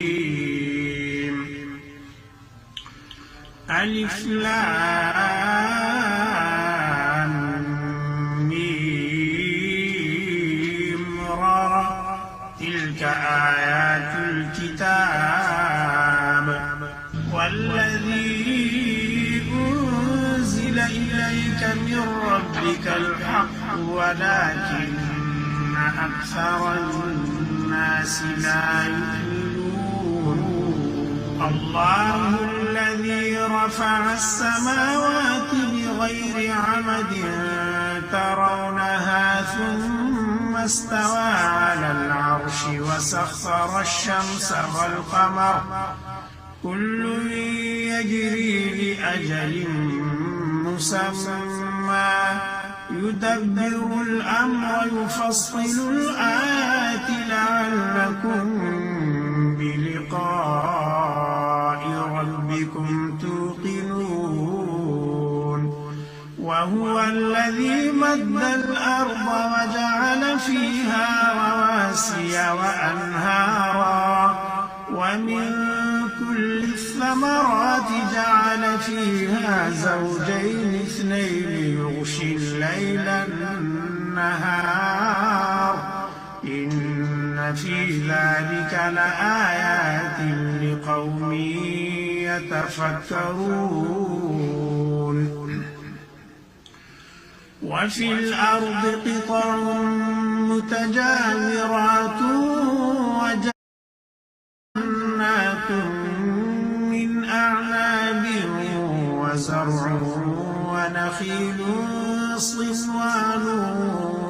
ألف لام ميم را تلك آيات الكتاب والذي أنزل إليك من ربك الحق ولكن أكثر الناس لا يؤمنون الله الذي رفع السماوات بغير عمد ترونها ثم استوى على العرش وسخر الشمس والقمر كل يجري لأجل مسمى يدبر الأمر يفصل الآيات لعلكم بلقاء ربكم توقنون وهو الذي مد الأرض وجعل فيها رواسي وأنهارا ومن كل الثمرات جعل فيها زوجين اثنين يغشي الليل النهار إن في ذلك لآيات لقوم يتفكرون وفي الأرض قطع متجاورات وجنات من أعناب وزرع ونخيل صنوان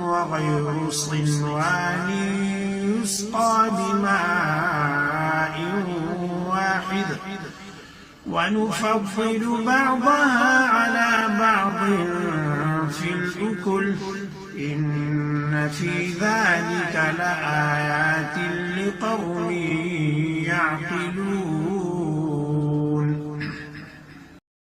وغير صنوان يسقى بماء واحد ونفضل بعضها على بعض في الأكل إن في ذلك لآيات لقوم يعقلون